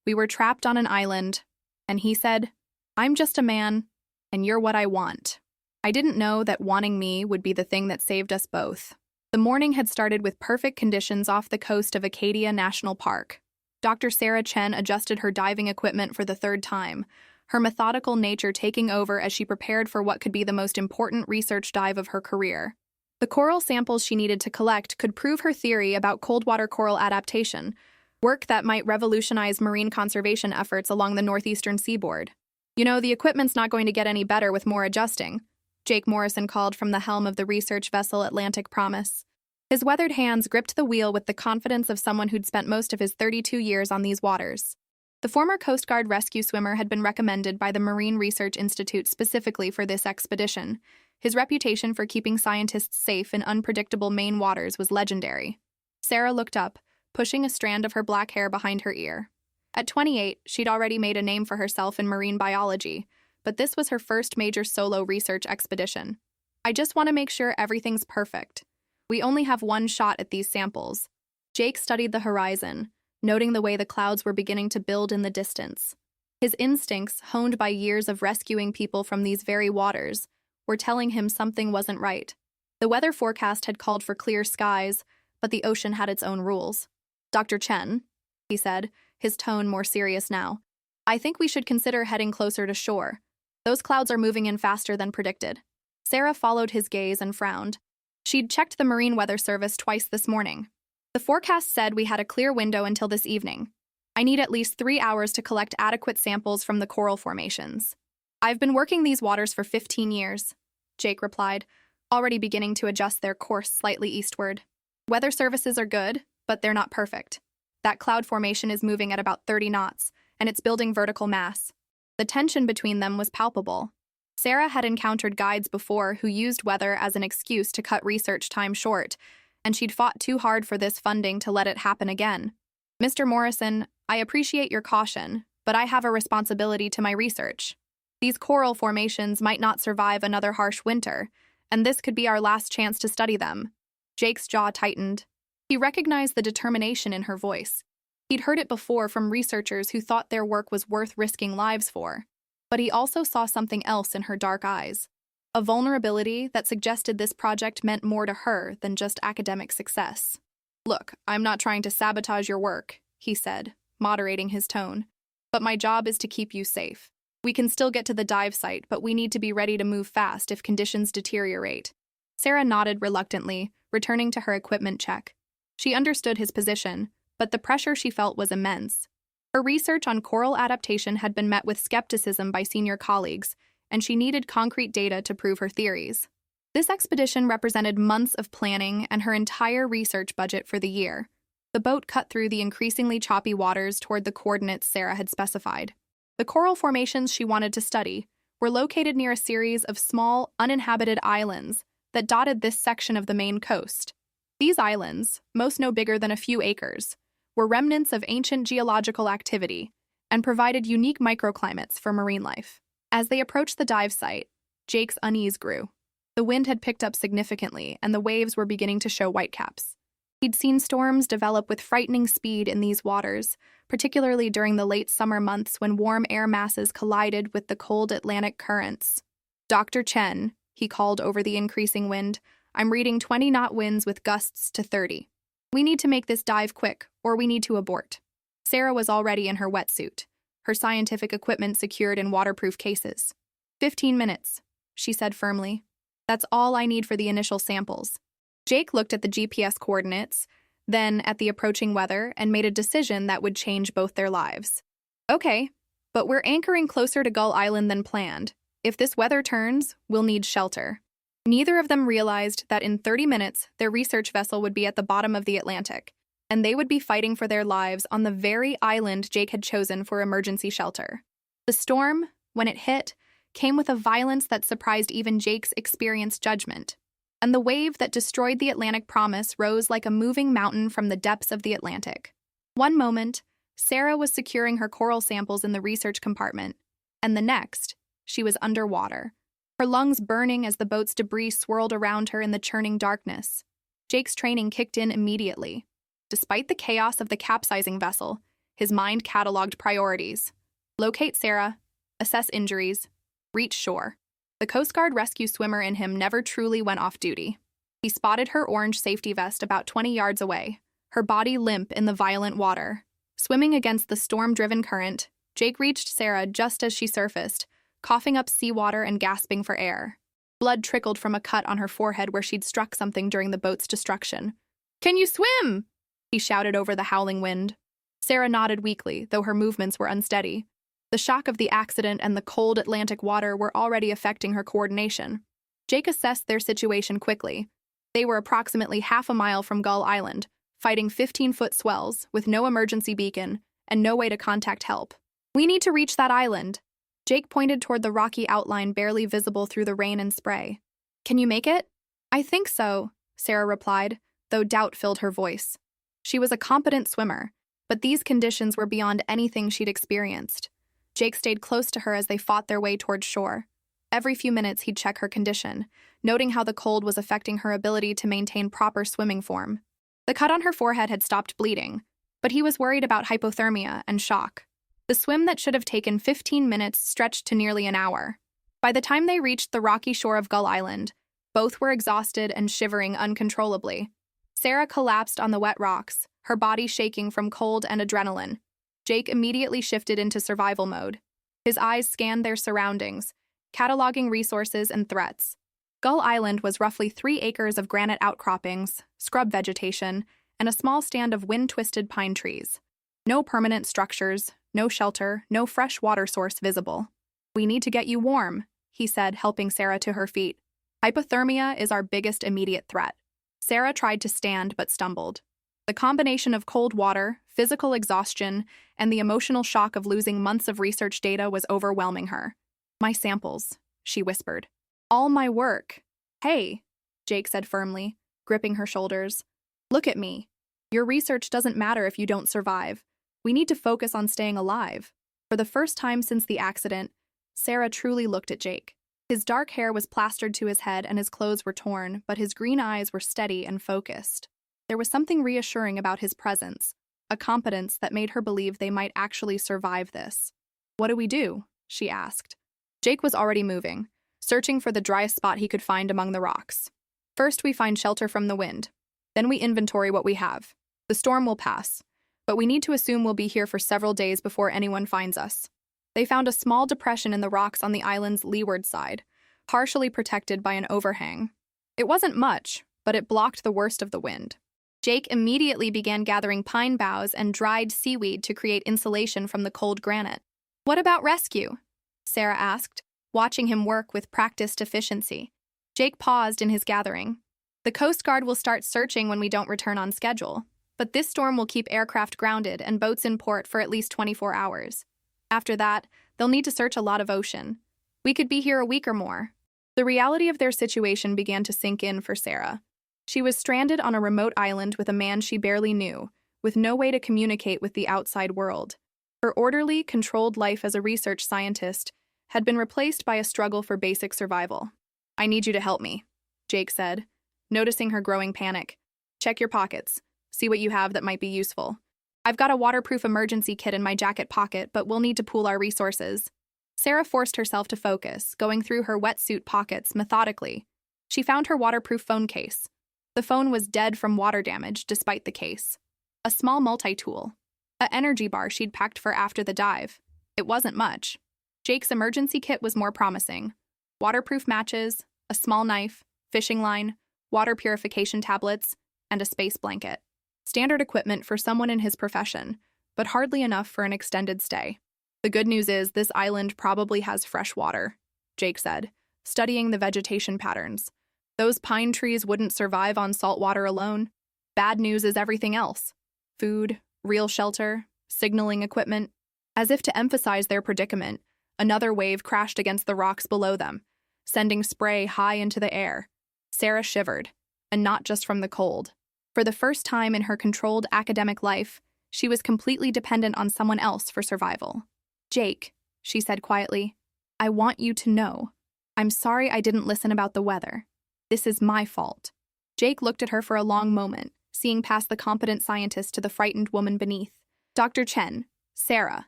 We were trapped on an island, and he said, "I'm just a man, and you're what I want." I didn't know that wanting me would be the thing that saved us both. The morning had started with perfect conditions off the coast of Acadia National Park. Dr. Sarah Chen adjusted her diving equipment for the third time, her methodical nature taking over as she prepared for what could be the most important research dive of her career. The coral samples she needed to collect could prove her theory about cold-water coral adaptation, work that might revolutionize marine conservation efforts along the northeastern seaboard. "You know, the equipment's not going to get any better with more adjusting," Jake Morrison called from the helm of the research vessel Atlantic Promise. His weathered hands gripped the wheel with the confidence of someone who'd spent most of his 32 years on these waters. The former Coast Guard rescue swimmer had been recommended by the Marine Research Institute specifically for this expedition. His reputation for keeping scientists safe in unpredictable Maine waters was legendary. Sarah looked up, pushing a strand of her black hair behind her ear. At 28, she'd already made a name for herself in marine biology, but this was her first major solo research expedition. "I just want to make sure everything's perfect. We only have one shot at these samples." Jake studied the horizon, noting the way the clouds were beginning to build in the distance. His instincts, honed by years of rescuing people from these very waters, were telling him something wasn't right. The weather forecast had called for clear skies, but the ocean had its own rules. "Dr. Chen," he said, his tone more serious now, "I think we should consider heading closer to shore. Those clouds are moving in faster than predicted." Sarah followed his gaze and frowned. She'd checked the Marine Weather Service twice this morning. "The forecast said we had a clear window until this evening. I need at least 3 hours to collect adequate samples from the coral formations." "I've been working these waters for 15 years, Jake replied, already beginning to adjust their course slightly eastward. "Weather services are good, but they're not perfect. That cloud formation is moving at about 30 knots, and it's building vertical mass." The tension between them was palpable. Sarah had encountered guides before who used weather as an excuse to cut research time short, and she'd fought too hard for this funding to let it happen again. "Mr. Morrison, I appreciate your caution, but I have a responsibility to my research. These coral formations might not survive another harsh winter, and this could be our last chance to study them." Jake's jaw tightened. He recognized the determination in her voice. He'd heard it before from researchers who thought their work was worth risking lives for. But he also saw something else in her dark eyes. A vulnerability that suggested this project meant more to her than just academic success. "Look, I'm not trying to sabotage your work," he said, moderating his tone. "But my job is to keep you safe. We can still get to the dive site, but we need to be ready to move fast if conditions deteriorate." Sarah nodded reluctantly, returning to her equipment check. She understood his position, but the pressure she felt was immense. Her research on coral adaptation had been met with skepticism by senior colleagues, and she needed concrete data to prove her theories. This expedition represented months of planning and her entire research budget for the year. The boat cut through the increasingly choppy waters toward the coordinates Sarah had specified. The coral formations she wanted to study were located near a series of small, uninhabited islands that dotted this section of the Maine coast. These islands, most no bigger than a few acres, were remnants of ancient geological activity and provided unique microclimates for marine life. As they approached the dive site, Jake's unease grew. The wind had picked up significantly, and the waves were beginning to show whitecaps. He'd seen storms develop with frightening speed in these waters, particularly during the late summer months when warm air masses collided with the cold Atlantic currents. "Dr. Chen," he called over the increasing wind, "I'm reading 20-knot winds with gusts to 30. We need to make this dive quick, or we need to abort." Sarah was already in her wetsuit, her scientific equipment secured in waterproof cases. 15 minutes, she said firmly. "That's all I need for the initial samples." Jake looked at the GPS coordinates, then at the approaching weather, and made a decision that would change both their lives. "Okay, but we're anchoring closer to Gull Island than planned. If this weather turns, we'll need shelter." Neither of them realized that in 30 minutes, their research vessel would be at the bottom of the Atlantic, and they would be fighting for their lives on the very island Jake had chosen for emergency shelter. The storm, when it hit, came with a violence that surprised even Jake's experienced judgment, and the wave that destroyed the Atlantic Promise rose like a moving mountain from the depths of the Atlantic. One moment, Sarah was securing her coral samples in the research compartment, and the next, she was underwater, her lungs burning as the boat's debris swirled around her in the churning darkness. Jake's training kicked in immediately. Despite the chaos of the capsizing vessel, his mind cataloged priorities. Locate Sarah, assess injuries, reach shore. The Coast Guard rescue swimmer in him never truly went off duty. He spotted her orange safety vest about 20 yards away, her body limp in the violent water. Swimming against the storm-driven current, Jake reached Sarah just as she surfaced, coughing up seawater and gasping for air. Blood trickled from a cut on her forehead where she'd struck something during the boat's destruction. "Can you swim?" he shouted over the howling wind. Sarah nodded weakly, though her movements were unsteady. The shock of the accident and the cold Atlantic water were already affecting her coordination. Jake assessed their situation quickly. They were approximately half a mile from Gull Island, fighting 15-foot swells with no emergency beacon and no way to contact help. "We need to reach that island." Jake pointed toward the rocky outline barely visible through the rain and spray. "Can you make it?" "I think so," Sarah replied, though doubt filled her voice. She was a competent swimmer, but these conditions were beyond anything she'd experienced. Jake stayed close to her as they fought their way toward shore. Every few minutes he'd check her condition, noting how the cold was affecting her ability to maintain proper swimming form. The cut on her forehead had stopped bleeding, but he was worried about hypothermia and shock. The swim that should have taken 15 minutes stretched to nearly an hour. By the time they reached the rocky shore of Gull Island, both were exhausted and shivering uncontrollably. Sarah collapsed on the wet rocks, her body shaking from cold and adrenaline. Jake immediately shifted into survival mode. His eyes scanned their surroundings, cataloging resources and threats. Gull Island was roughly 3 acres of granite outcroppings, scrub vegetation, and a small stand of wind-twisted pine trees. No permanent structures, no shelter, no fresh water source visible. "We need to get you warm," he said, helping Sarah to her feet. "Hypothermia is our biggest immediate threat." Sarah tried to stand but stumbled. The combination of cold water, physical exhaustion, and the emotional shock of losing months of research data was overwhelming her. "My samples," she whispered. "All my work." "Hey," Jake said firmly, gripping her shoulders. "Look at me. Your research doesn't matter if you don't survive. We need to focus on staying alive." For the first time since the accident, Sarah truly looked at Jake. His dark hair was plastered to his head and his clothes were torn, but his green eyes were steady and focused. There was something reassuring about his presence, a competence that made her believe they might actually survive this. "What do we do?" she asked. Jake was already moving, searching for the driest spot he could find among the rocks. "First, we find shelter from the wind. Then we inventory what we have. The storm will pass, but we need to assume we'll be here for several days before anyone finds us." They found a small depression in the rocks on the island's leeward side, partially protected by an overhang. It wasn't much, but it blocked the worst of the wind. Jake immediately began gathering pine boughs and dried seaweed to create insulation from the cold granite. "What about rescue?" Sarah asked, watching him work with practiced efficiency. Jake paused in his gathering. "The Coast Guard will start searching when we don't return on schedule, but this storm will keep aircraft grounded and boats in port for at least 24 hours. After that, they'll need to search a lot of ocean. We could be here a week or more." The reality of their situation began to sink in for Sarah. She was stranded on a remote island with a man she barely knew, with no way to communicate with the outside world. Her orderly, controlled life as a research scientist had been replaced by a struggle for basic survival. "I need you to help me," Jake said, noticing her growing panic. "Check your pockets. See what you have that might be useful. I've got a waterproof emergency kit in my jacket pocket, but we'll need to pool our resources." Sarah forced herself to focus, going through her wetsuit pockets methodically. She found her waterproof phone case. The phone was dead from water damage, despite the case. A small multi-tool. An energy bar she'd packed for after the dive. It wasn't much. Jake's emergency kit was more promising. Waterproof matches, a small knife, fishing line, water purification tablets, and a space blanket. Standard equipment for someone in his profession, but hardly enough for an extended stay. "The good news is this island probably has fresh water," Jake said, studying the vegetation patterns. "Those pine trees wouldn't survive on salt water alone. Bad news is everything else. Food, real shelter, signaling equipment." As if to emphasize their predicament, another wave crashed against the rocks below them, sending spray high into the air. Sarah shivered, and not just from the cold. For the first time in her controlled academic life, she was completely dependent on someone else for survival. "Jake," she said quietly, "I want you to know. I'm sorry I didn't listen about the weather. This is my fault." Jake looked at her for a long moment, seeing past the competent scientist to the frightened woman beneath. Dr. Chen, Sarah,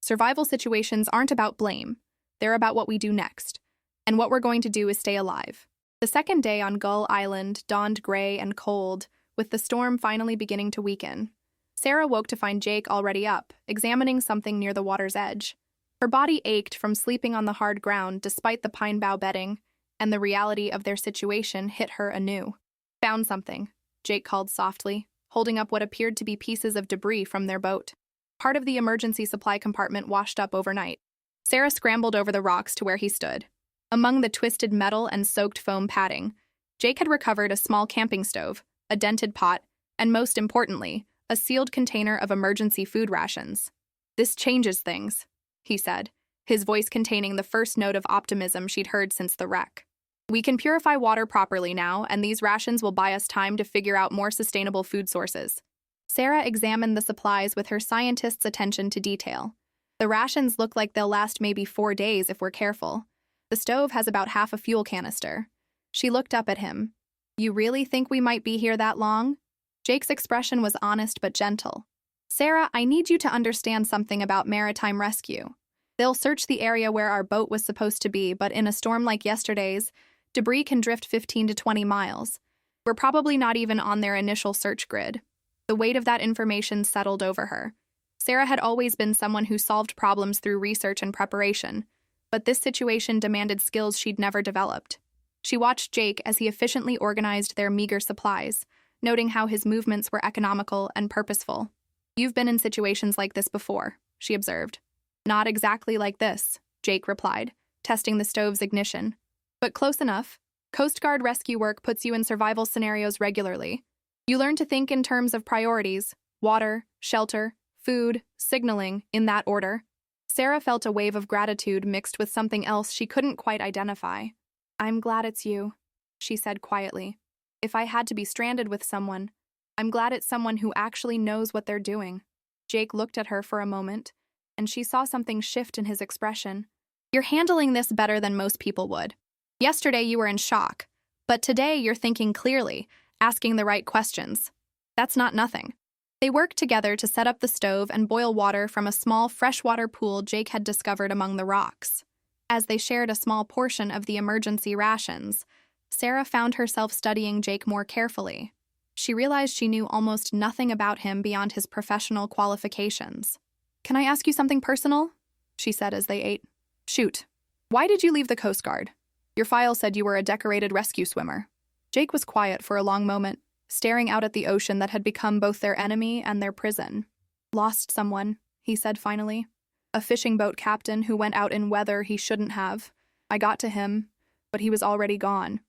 survival situations aren't about blame. They're about what we do next. And what we're going to do is stay alive. The second day on Gull Island dawned gray and cold, with the storm finally beginning to weaken. Sarah woke to find Jake already up, examining something near the water's edge. Her body ached from sleeping on the hard ground despite the pine bough bedding, and the reality of their situation hit her anew. Found something, Jake called softly, holding up what appeared to be pieces of debris from their boat. Part of the emergency supply compartment washed up overnight. Sarah scrambled over the rocks to where he stood. Among the twisted metal and soaked foam padding, Jake had recovered a small camping stove, a dented pot, and most importantly, a sealed container of emergency food rations. "This changes things," he said, his voice containing the first note of optimism she'd heard since the wreck. "We can purify water properly now, and these rations will buy us time to figure out more sustainable food sources." Sarah examined the supplies with her scientist's attention to detail. "The rations look like they'll last maybe 4 days if we're careful. The stove has about half a fuel canister." She looked up at him. "You really think we might be here that long?" Jake's expression was honest but gentle. "Sarah, I need you to understand something about maritime rescue. They'll search the area where our boat was supposed to be, but in a storm like yesterday's, debris can drift 15 to 20 miles. We're probably not even on their initial search grid." The weight of that information settled over her. Sarah had always been someone who solved problems through research and preparation, but this situation demanded skills she'd never developed. She watched Jake as he efficiently organized their meager supplies, noting how his movements were economical and purposeful. "You've been in situations like this before," she observed. "Not exactly like this," Jake replied, testing the stove's ignition. "But close enough. Coast Guard rescue work puts you in survival scenarios regularly. You learn to think in terms of priorities: water, shelter, food, signaling, in that order." Sarah felt a wave of gratitude mixed with something else she couldn't quite identify. "I'm glad it's you," she said quietly. "If I had to be stranded with someone, I'm glad it's someone who actually knows what they're doing." Jake looked at her for a moment, and she saw something shift in his expression. "You're handling this better than most people would. Yesterday you were in shock, but today you're thinking clearly, asking the right questions. That's not nothing." They worked together to set up the stove and boil water from a small freshwater pool Jake had discovered among the rocks. As they shared a small portion of the emergency rations, Sarah found herself studying Jake more carefully. She realized she knew almost nothing about him beyond his professional qualifications. "Can I ask you something personal?" she said as they ate. "Shoot. Why did you leave the Coast Guard? Your file said you were a decorated rescue swimmer." Jake was quiet for a long moment, staring out at the ocean that had become both their enemy and their prison. "Lost someone," he said finally. "A fishing boat captain who went out in weather he shouldn't have. I got to him, but he was already gone.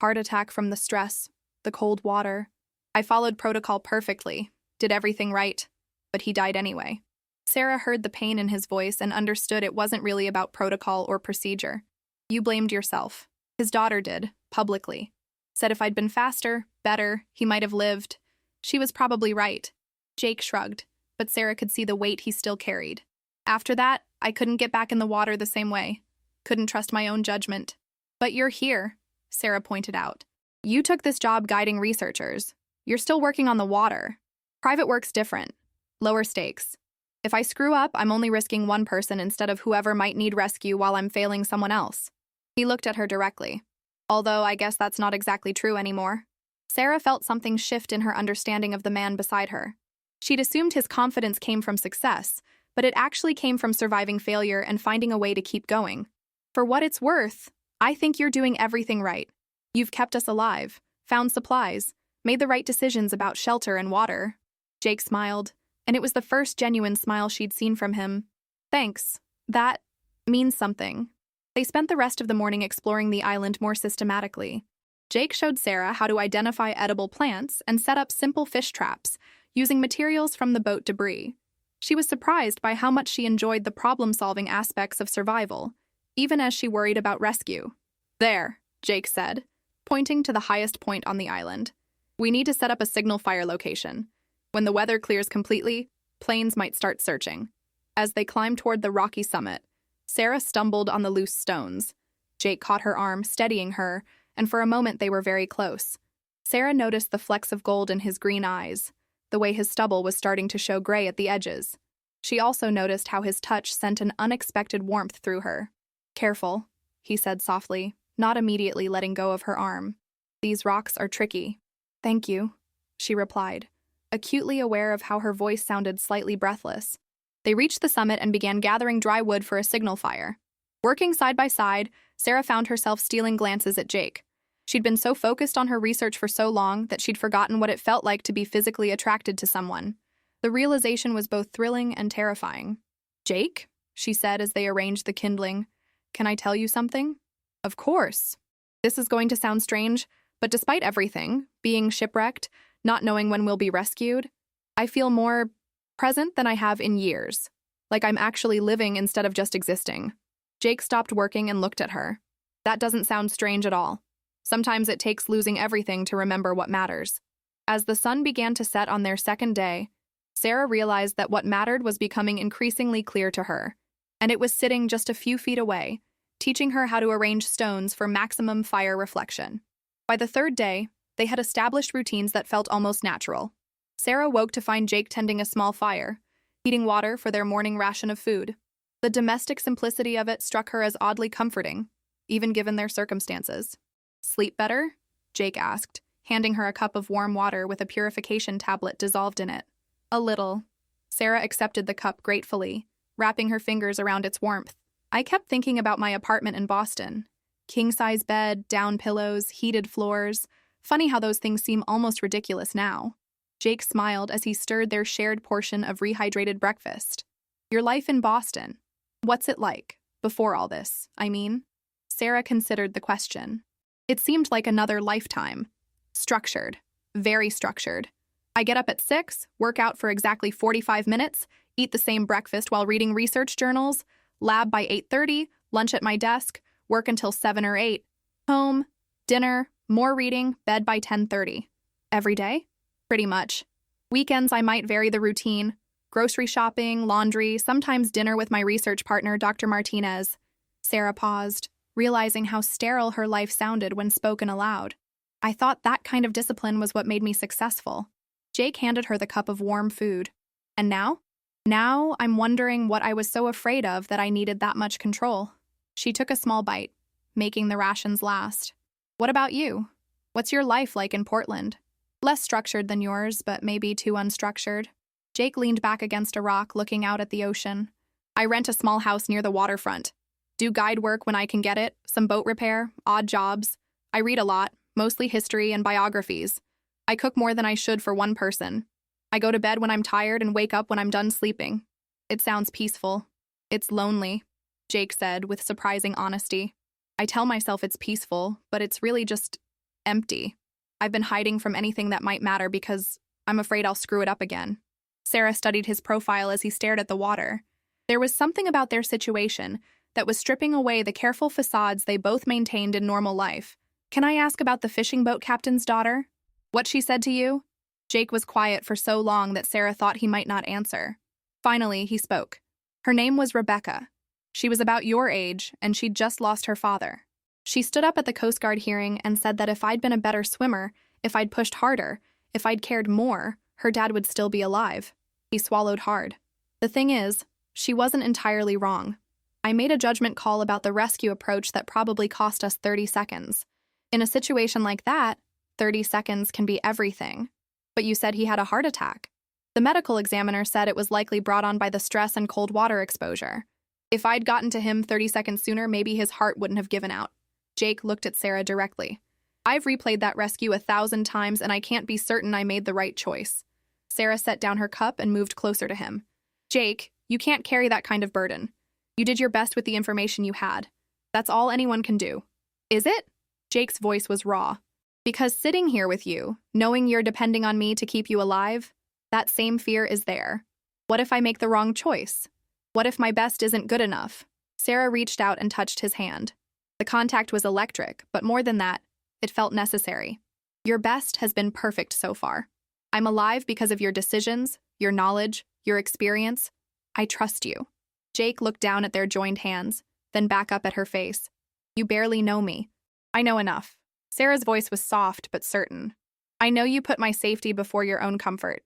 Heart attack from the stress, the cold water. I followed protocol perfectly, did everything right, but he died anyway." Sarah heard the pain in his voice and understood it wasn't really about protocol or procedure. "You blamed yourself. His daughter did, publicly. Said if I'd been faster, better, he might have lived." She was probably right. Jake shrugged, but Sarah could see the weight he still carried. "After that, I couldn't get back in the water the same way. Couldn't trust my own judgment." "But you're here," Sarah pointed out. "You took this job guiding researchers. You're still working on the water. Private work's different. Lower stakes. If I screw up, I'm only risking one person instead of whoever might need rescue while I'm failing someone else." He looked at her directly. "Although I guess that's not exactly true anymore." Sarah felt something shift in her understanding of the man beside her. She'd assumed his confidence came from success, but it actually came from surviving failure and finding a way to keep going. "For what it's worth, I think you're doing everything right. You've kept us alive, found supplies, made the right decisions about shelter and water." Jake smiled, and it was the first genuine smile she'd seen from him. "Thanks. That means something." They spent the rest of the morning exploring the island more systematically. Jake showed Sarah how to identify edible plants and set up simple fish traps, using materials from the boat debris. She was surprised by how much she enjoyed the problem-solving aspects of survival, even as she worried about rescue. "There," Jake said, pointing to the highest point on the island. "We need to set up a signal fire location. When the weather clears completely, planes might start searching." As they climbed toward the rocky summit, Sarah stumbled on the loose stones. Jake caught her arm, steadying her, and for a moment they were very close. Sarah noticed the flecks of gold in his green eyes, the way his stubble was starting to show gray at the edges. She also noticed how his touch sent an unexpected warmth through her. "Careful," he said softly, not immediately letting go of her arm. "These rocks are tricky." "Thank you," she replied, acutely aware of how her voice sounded slightly breathless. They reached the summit and began gathering dry wood for a signal fire. Working side by side, Sarah found herself stealing glances at Jake. She'd been so focused on her research for so long that she'd forgotten what it felt like to be physically attracted to someone. The realization was both thrilling and terrifying. "Jake?" she said as they arranged the kindling. "Can I tell you something?" "Of course." This is going to sound strange, but despite everything, being shipwrecked, not knowing when we'll be rescued, I feel more present than I have in years. Like I'm actually living instead of just existing. Jake stopped working and looked at her. "That doesn't sound strange at all. Sometimes it takes losing everything to remember what matters." As the sun began to set on their second day, Sarah realized that what mattered was becoming increasingly clear to her, and it was sitting just a few feet away, teaching her how to arrange stones for maximum fire reflection. By the third day, they had established routines that felt almost natural. Sarah woke to find Jake tending a small fire, heating water for their morning ration of food. The domestic simplicity of it struck her as oddly comforting, even given their circumstances. "Sleep better?" Jake asked, handing her a cup of warm water with a purification tablet dissolved in it. "A little." Sarah accepted the cup gratefully, wrapping her fingers around its warmth. "I kept thinking about my apartment in Boston. King-size bed, down pillows, heated floors. Funny how those things seem almost ridiculous now." Jake smiled as he stirred their shared portion of rehydrated breakfast. "Your life in Boston. What's it like? Before all this, I mean?" Sarah considered the question. It seemed like another lifetime. Structured. Very structured. I get up at 6, work out for exactly 45 minutes, eat the same breakfast while reading research journals, lab by 8:30, lunch at my desk, work until 7 or 8, home, dinner, more reading, bed by 10:30. Every day? Pretty much. Weekends I might vary the routine. Grocery shopping, laundry, sometimes dinner with my research partner, Dr. Martinez. Sarah paused, realizing how sterile her life sounded when spoken aloud. "I thought that kind of discipline was what made me successful." Jake handed her the cup of warm food. "And now?" "Now I'm wondering what I was so afraid of that I needed that much control." She took a small bite, making the rations last. "What about you? What's your life like in Portland?" "Less structured than yours, but maybe too unstructured." Jake leaned back against a rock, looking out at the ocean. "I rent a small house near the waterfront. Do guide work when I can get it, some boat repair, odd jobs. I read a lot, mostly history and biographies. I cook more than I should for one person. I go to bed when I'm tired and wake up when I'm done sleeping." "It sounds peaceful." "It's lonely," Jake said with surprising honesty. "I tell myself it's peaceful, but it's really just empty. I've been hiding from anything that might matter because I'm afraid I'll screw it up again." Sarah studied his profile as he stared at the water. There was something about their situation that was stripping away the careful facades they both maintained in normal life. "Can I ask about the fishing boat captain's daughter? What she said to you?" Jake was quiet for so long that Sarah thought he might not answer. Finally, he spoke. "Her name was Rebecca. She was about your age, and she'd just lost her father. She stood up at the Coast Guard hearing and said that if I'd been a better swimmer, if I'd pushed harder, if I'd cared more, her dad would still be alive." He swallowed hard. "The thing is, she wasn't entirely wrong. I made a judgment call about the rescue approach that probably cost us 30 seconds. In a situation like that, 30 seconds can be everything. But you said he had a heart attack." "The medical examiner said it was likely brought on by the stress and cold water exposure. If I'd gotten to him 30 seconds sooner, maybe his heart wouldn't have given out." Jake looked at Sarah directly. "I've replayed that rescue 1,000 times, and I can't be certain I made the right choice." Sarah set down her cup and moved closer to him. "Jake, you can't carry that kind of burden. You did your best with the information you had. That's all anyone can do." "Is it?" Jake's voice was raw. "Because sitting here with you, knowing you're depending on me to keep you alive, that same fear is there. What if I make the wrong choice? What if my best isn't good enough?" Sarah reached out and touched his hand. The contact was electric, but more than that, it felt necessary. "Your best has been perfect so far. I'm alive because of your decisions, your knowledge, your experience. I trust you." Jake looked down at their joined hands, then back up at her face. "You barely know me." "I know enough." Sarah's voice was soft but certain. "I know you put my safety before your own comfort.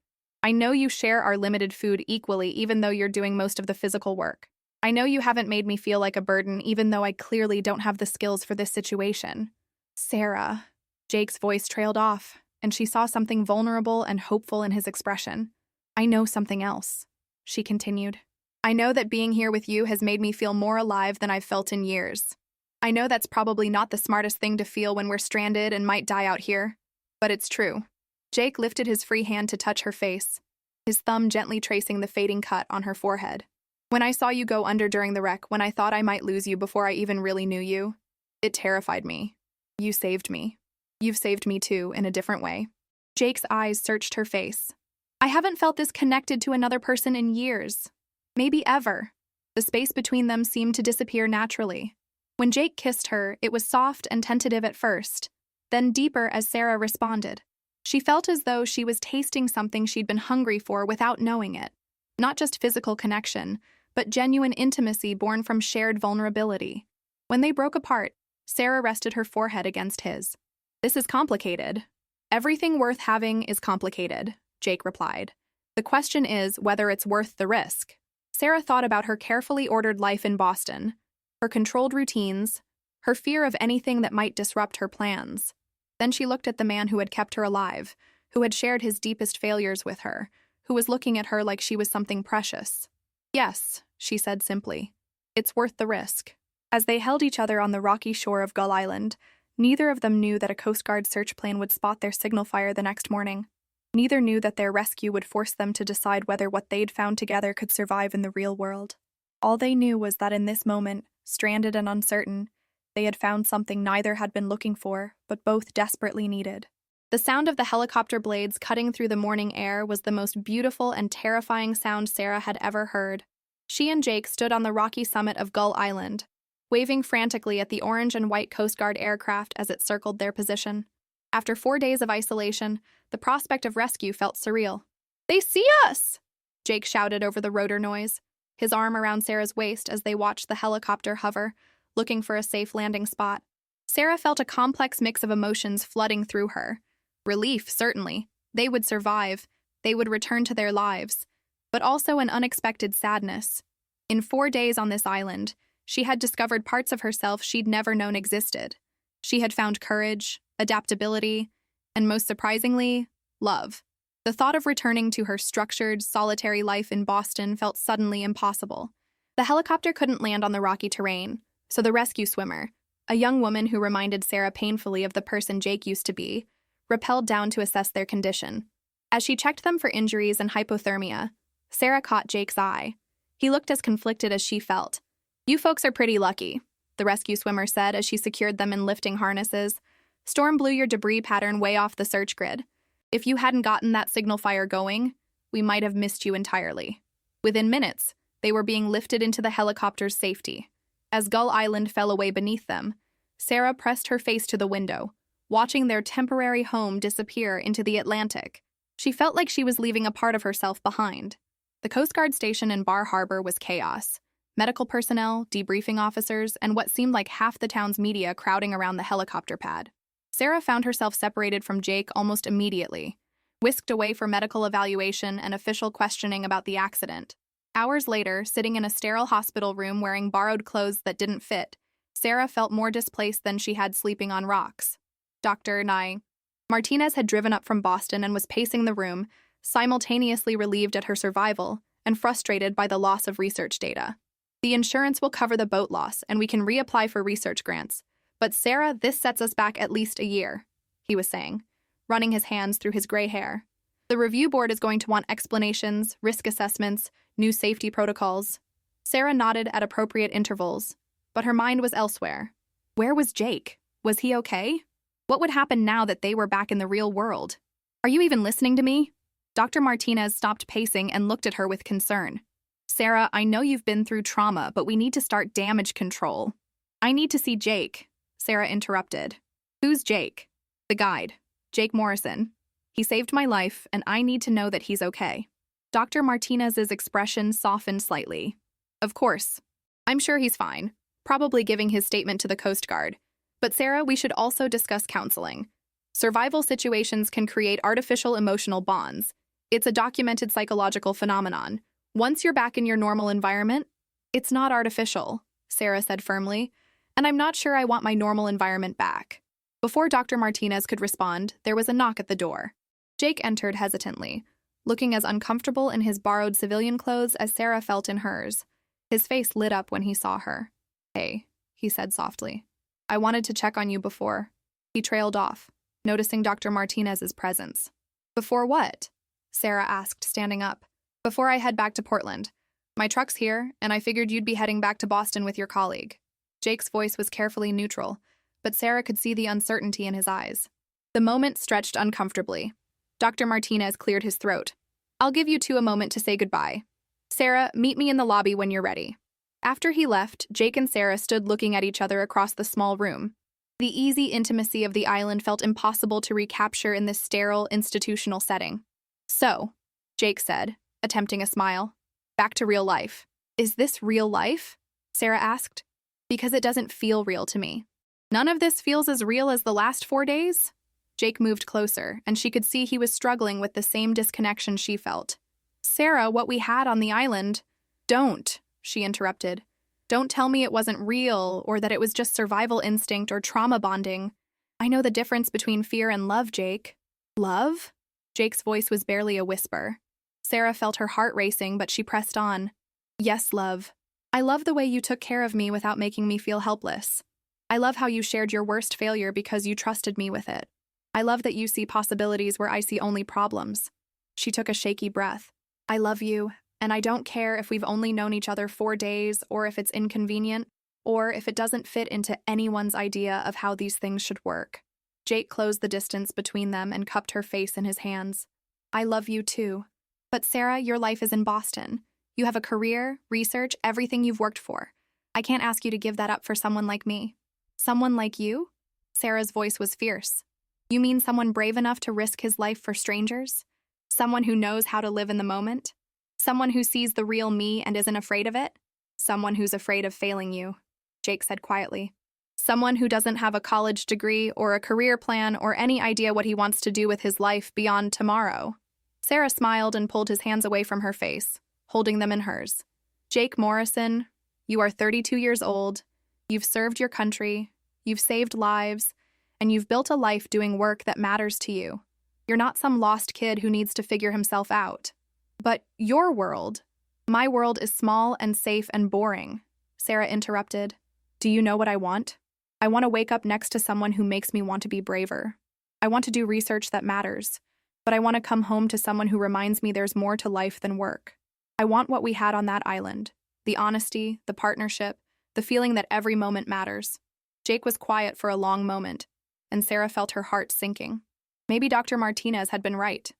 I know you share our limited food equally, even though you're doing most of the physical work. I know you haven't made me feel like a burden, even though I clearly don't have the skills for this situation. Sarah. Jake's voice trailed off, and she saw something vulnerable and hopeful in his expression. I know something else, she continued. I know that being here with you has made me feel more alive than I've felt in years. I know that's probably not the smartest thing to feel when we're stranded and might die out here, but it's true. Jake lifted his free hand to touch her face, his thumb gently tracing the fading cut on her forehead. When I saw you go under during the wreck, when I thought I might lose you before I even really knew you, it terrified me. You saved me. You've saved me too, in a different way. Jake's eyes searched her face. I haven't felt this connected to another person in years. Maybe ever. The space between them seemed to disappear naturally. When Jake kissed her, it was soft and tentative at first, then deeper as Sarah responded. She felt as though she was tasting something she'd been hungry for without knowing it. Not just physical connection, but genuine intimacy born from shared vulnerability. When they broke apart, Sarah rested her forehead against his. This is complicated. Everything worth having is complicated, Jake replied. The question is whether it's worth the risk. Sarah thought about her carefully ordered life in Boston, her controlled routines, her fear of anything that might disrupt her plans. Then she looked at the man who had kept her alive, who had shared his deepest failures with her, who was looking at her like she was something precious. Yes, she said simply. It's worth the risk. As they held each other on the rocky shore of Gull Island, neither of them knew that a Coast Guard search plane would spot their signal fire the next morning. Neither knew that their rescue would force them to decide whether what they'd found together could survive in the real world. All they knew was that in this moment, stranded and uncertain, they had found something neither had been looking for, but both desperately needed. The sound of the helicopter blades cutting through the morning air was the most beautiful and terrifying sound Sarah had ever heard. She and Jake stood on the rocky summit of Gull Island, waving frantically at the orange and white Coast Guard aircraft as it circled their position. After 4 days of isolation, the prospect of rescue felt surreal. They see us! Jake shouted over the rotor noise, his arm around Sarah's waist as they watched the helicopter hover, looking for a safe landing spot. Sarah felt a complex mix of emotions flooding through her. Relief, certainly. They would survive. They would return to their lives. But also an unexpected sadness. In 4 days on this island, she had discovered parts of herself she'd never known existed. She had found courage, adaptability, and most surprisingly, love. The thought of returning to her structured, solitary life in Boston felt suddenly impossible. The helicopter couldn't land on the rocky terrain, so the rescue swimmer, a young woman who reminded Sarah painfully of the person Jake used to be, rappelled down to assess their condition. As she checked them for injuries and hypothermia, Sarah caught Jake's eye. He looked as conflicted as she felt. You folks are pretty lucky, the rescue swimmer said as she secured them in lifting harnesses. Storm blew your debris pattern way off the search grid. If you hadn't gotten that signal fire going, we might have missed you entirely. Within minutes, they were being lifted into the helicopter's safety. As Gull Island fell away beneath them, Sarah pressed her face to the window, watching their temporary home disappear into the Atlantic. She felt like she was leaving a part of herself behind. The Coast Guard station in Bar Harbor was chaos. Medical personnel, debriefing officers, and what seemed like half the town's media crowding around the helicopter pad. Sarah found herself separated from Jake almost immediately, whisked away for medical evaluation and official questioning about the accident. Hours later, sitting in a sterile hospital room wearing borrowed clothes that didn't fit, Sarah felt more displaced than she had sleeping on rocks. Dr. Nye Martinez had driven up from Boston and was pacing the room, simultaneously relieved at her survival and frustrated by the loss of research data. The insurance will cover the boat loss, and we can reapply for research grants. But Sarah, this sets us back at least a year, he was saying, running his hands through his gray hair. The review board is going to want explanations, risk assessments, new safety protocols. Sarah nodded at appropriate intervals, but her mind was elsewhere. Where was Jake? Was he okay? What would happen now that they were back in the real world? Are you even listening to me? Dr. Martinez stopped pacing and looked at her with concern. Sarah, I know you've been through trauma, but we need to start damage control. I need to see Jake, Sarah interrupted. Who's Jake? The guide, Jake Morrison. He saved my life, and I need to know that he's okay. Dr. Martinez's expression softened slightly. Of course. I'm sure he's fine, probably giving his statement to the Coast Guard. But Sarah, we should also discuss counseling. Survival situations can create artificial emotional bonds. It's a documented psychological phenomenon. Once you're back in your normal environment, it's not artificial, Sarah said firmly, and I'm not sure I want my normal environment back. Before Dr. Martinez could respond, there was a knock at the door. Jake entered hesitantly, looking as uncomfortable in his borrowed civilian clothes as Sarah felt in hers. His face lit up when he saw her. "Hey," he said softly. "I wanted to check on you before." He trailed off, noticing Dr. Martinez's presence. "Before what?" Sarah asked, standing up. "Before I head back to Portland. My truck's here, and I figured you'd be heading back to Boston with your colleague." Jake's voice was carefully neutral, but Sarah could see the uncertainty in his eyes. The moment stretched uncomfortably. Dr. Martinez cleared his throat. "I'll give you two a moment to say goodbye. Sarah, meet me in the lobby when you're ready." After he left, Jake and Sarah stood looking at each other across the small room. The easy intimacy of the island felt impossible to recapture in this sterile, institutional setting. "So," Jake said, attempting a smile, "back to real life." "Is this real life?" Sarah asked. "Because it doesn't feel real to me." "None of this feels as real as the last 4 days?" Jake moved closer, and she could see he was struggling with the same disconnection she felt. "Sarah, what we had on the island—" "Don't," she interrupted. "Don't tell me it wasn't real, or that it was just survival instinct or trauma bonding. I know the difference between fear and love, Jake." "Love?" Jake's voice was barely a whisper. Sarah felt her heart racing, but she pressed on. "Yes, love. I love the way you took care of me without making me feel helpless. I love how you shared your worst failure because you trusted me with it. I love that you see possibilities where I see only problems." She took a shaky breath. "I love you, and I don't care if we've only known each other 4 days, or if it's inconvenient, or if it doesn't fit into anyone's idea of how these things should work." Jake closed the distance between them and cupped her face in his hands. "I love you too. But Sarah, your life is in Boston. You have a career, research, everything you've worked for. I can't ask you to give that up for someone like me." "Someone like you?" Sarah's voice was fierce. "You mean someone brave enough to risk his life for strangers? Someone who knows how to live in the moment? Someone who sees the real me and isn't afraid of it?" "Someone who's afraid of failing you," Jake said quietly. "Someone who doesn't have a college degree or a career plan or any idea what he wants to do with his life beyond tomorrow." Sarah smiled and pulled his hands away from her face, holding them in hers. "Jake Morrison, you are 32 years old. You've served your country, you've saved lives, and you've built a life doing work that matters to you. You're not some lost kid who needs to figure himself out. But your world, my world is small and safe and boring," Sarah interrupted. "Do you know what I want? I want to wake up next to someone who makes me want to be braver. I want to do research that matters, but I want to come home to someone who reminds me there's more to life than work. I want what we had on that island, the honesty, the partnership, the feeling that every moment matters." Jake was quiet for a long moment, and Sarah felt her heart sinking. Maybe Dr. Martinez had been right.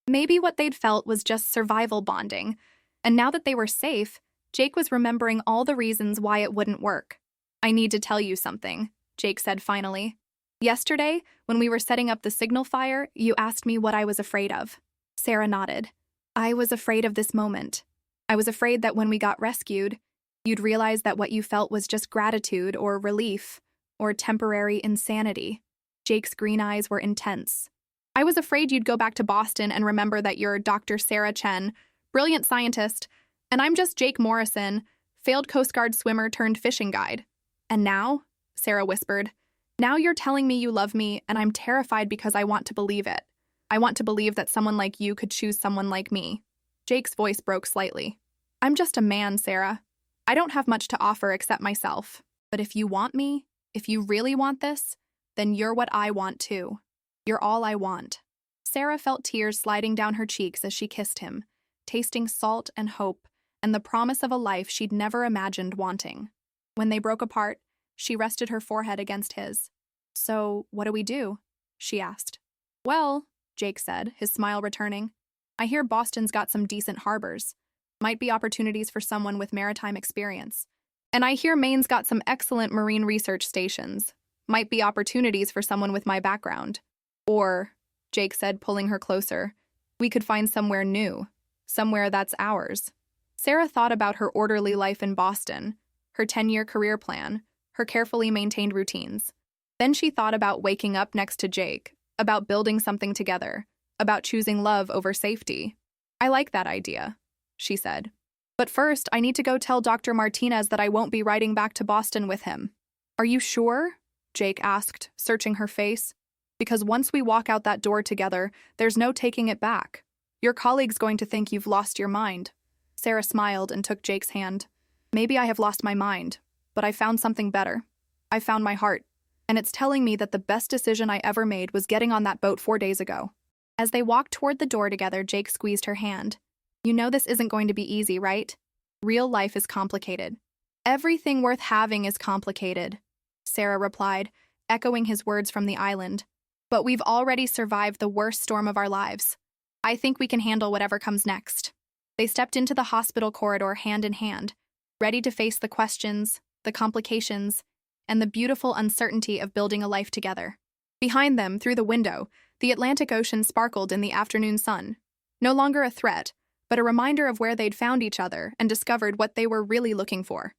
Maybe what they'd felt was just survival bonding, and now that they were safe, Jake was remembering all the reasons why it wouldn't work. "I need to tell you something," Jake said finally. "Yesterday, when we were setting up the signal fire, you asked me what I was afraid of." Sarah nodded. "I was afraid of this moment. I was afraid that when we got rescued, you'd realize that what you felt was just gratitude or relief or temporary insanity." Jake's green eyes were intense. "I was afraid you'd go back to Boston and remember that you're Dr. Sarah Chen, brilliant scientist, and I'm just Jake Morrison, failed Coast Guard swimmer turned fishing guide. And now," Sarah whispered, "now you're telling me you love me, and I'm terrified because I want to believe it. I want to believe that someone like you could choose someone like me." Jake's voice broke slightly. "I'm just a man, Sarah. I don't have much to offer except myself. But if you want me, if you really want this, then you're what I want too. You're all I want." Sarah felt tears sliding down her cheeks as she kissed him, tasting salt and hope and the promise of a life she'd never imagined wanting. When they broke apart, she rested her forehead against his. "So, what do we do?" she asked. "Well," Jake said, his smile returning, "I hear Boston's got some decent harbors. Might be opportunities for someone with maritime experience. And I hear Maine's got some excellent marine research stations. Might be opportunities for someone with my background. Or," Jake said, pulling her closer, "we could find somewhere new, somewhere that's ours." Sarah thought about her orderly life in Boston, her 10-year career plan, her carefully maintained routines. Then she thought about waking up next to Jake, about building something together, about choosing love over safety. I like that idea, she said. But first, I need to go tell Dr. Martinez that I won't be riding back to Boston with him. Are you sure? Jake asked, searching her face. Because once we walk out that door together, there's no taking it back. Your colleague's going to think you've lost your mind. Sarah smiled and took Jake's hand. Maybe I have lost my mind, but I found something better. I found my heart, and it's telling me that the best decision I ever made was getting on that boat 4 days ago. As they walked toward the door together, Jake squeezed her hand. You know this isn't going to be easy, right? Real life is complicated. Everything worth having is complicated, Sarah replied, echoing his words from the island. But we've already survived the worst storm of our lives. I think we can handle whatever comes next. They stepped into the hospital corridor hand in hand, ready to face the questions, the complications, and the beautiful uncertainty of building a life together. Behind them, through the window, the Atlantic Ocean sparkled in the afternoon sun. No longer a threat, but a reminder of where they'd found each other and discovered what they were really looking for.